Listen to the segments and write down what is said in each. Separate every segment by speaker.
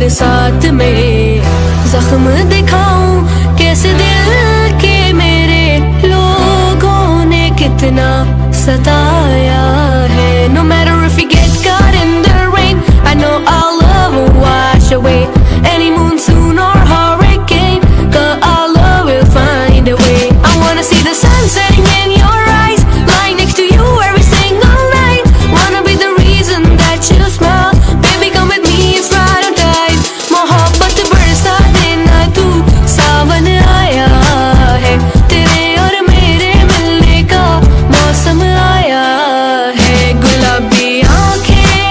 Speaker 1: बरसात में जख्म दिखाऊं कैसे दिल के मेरे लोगों ने कितना सताया है। No matter if we get caught in the rain, I know our love will wash away any monsoon or hurricane, 'cause our love will find a way. I wanna see the sun setting in your eyes, lying next to you every single night. Wanna be the reason that you smile, baby come with me, it's right on time. मोहब्बत बरसा देना तू, सावन आया है, तेरे और मेरे मिलने का मौसम आया है। गुलाबी आंखें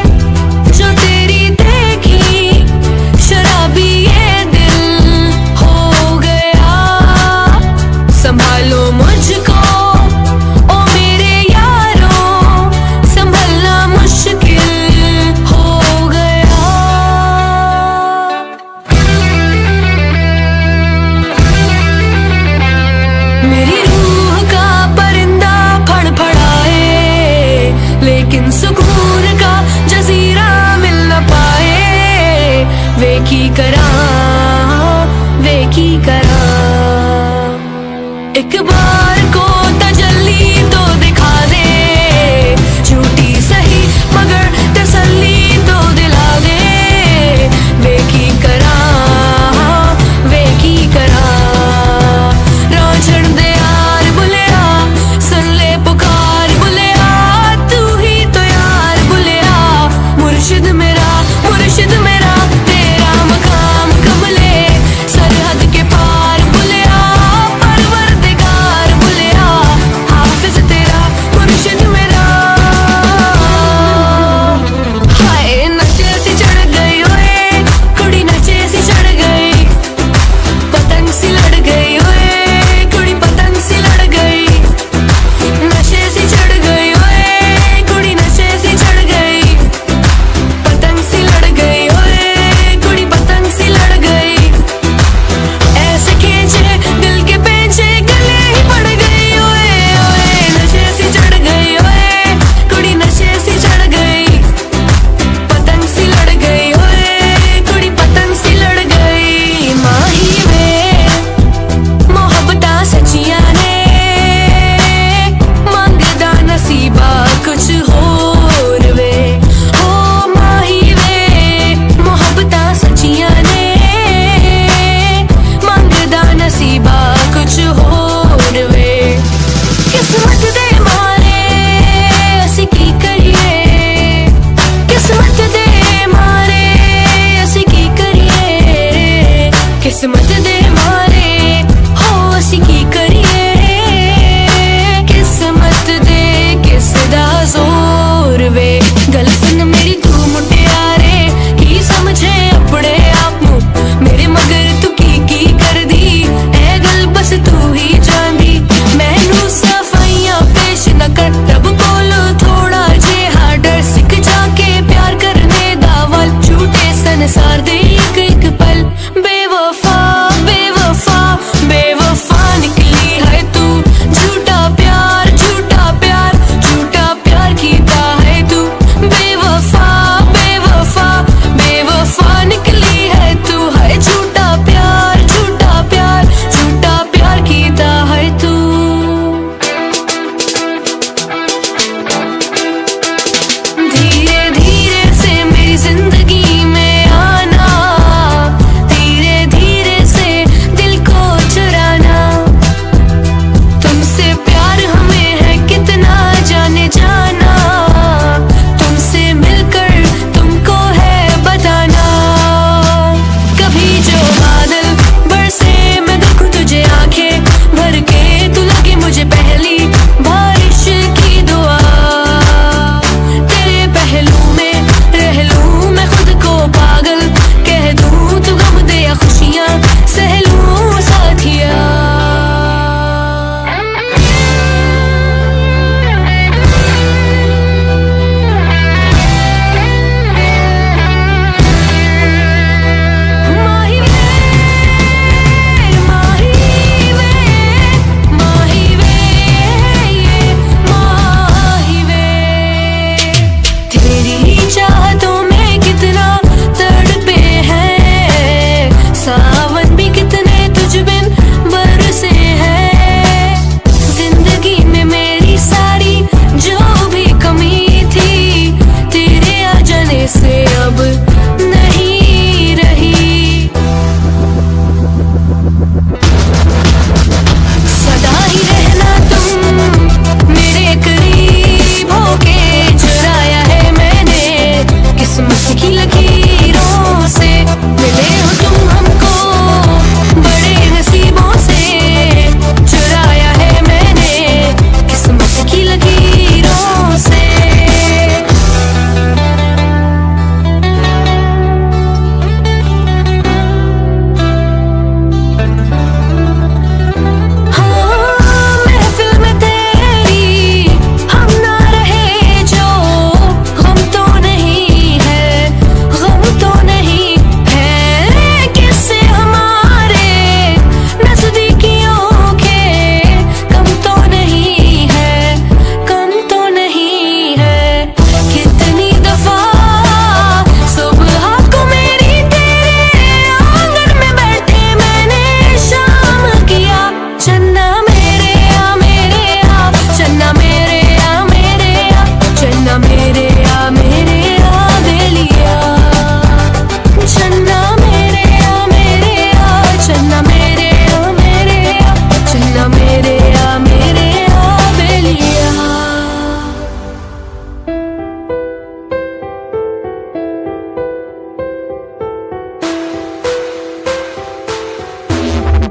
Speaker 1: जो तेरी देखी, शराबी ये दिल हो गया। संभालो मुझको ओ मेरे यारों, संभलना मुश्किल हो गया। मेरी रूह का परिंदा फड़फड़ाए, लेकिन सुकून का जजीरा मिल न पाए। वे की करा एक बार को तजल्ली तो दिखा दे, झूठी सही मगर तसल्ली तो दिला दे। वे की करा रांझण दे यार बुलिया, सुन ले पुकार बुलिया, तू ही तो यार बुलिया। मुर्शिद मेरा तेरा मकाम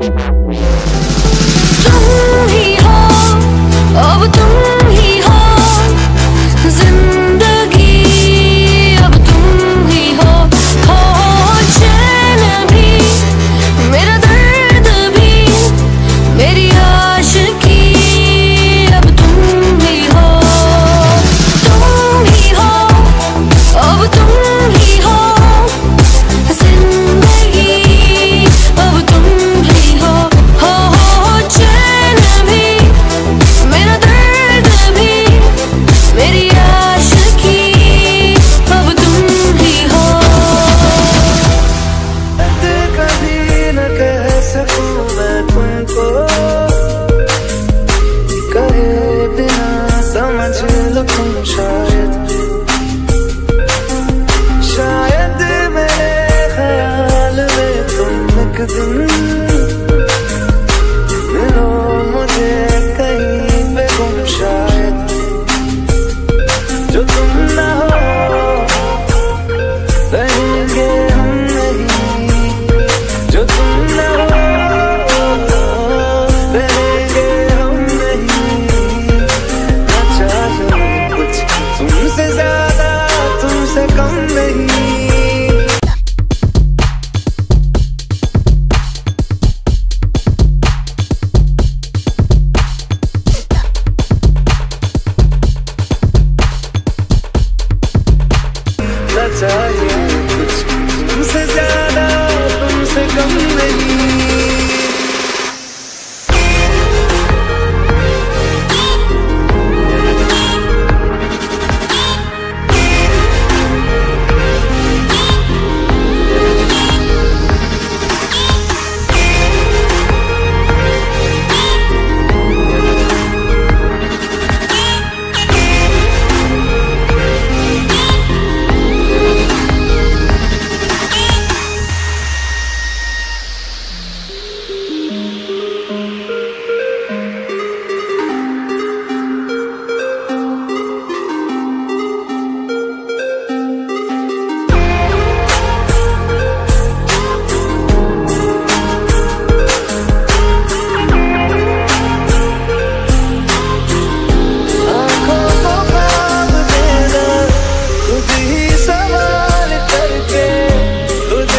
Speaker 1: तुम ही हो, अब तुम ही हो, जिंदगी अब तुम ही हो चैन भी, मेरा दर्द भी, मेरी आशिकी अब तुम ही हो। तुम ही हो, अब तुम ही हो, जिंदगी अब तुम ही हो चैन भी, मेरा दर्द भी, मेरी आशिकी अब तुम ही हो।
Speaker 2: कभी न कह सकूं मैं तुमको, कहे बिना समझ लो तुम शायद मेरे ख्याल में तुम एक दिन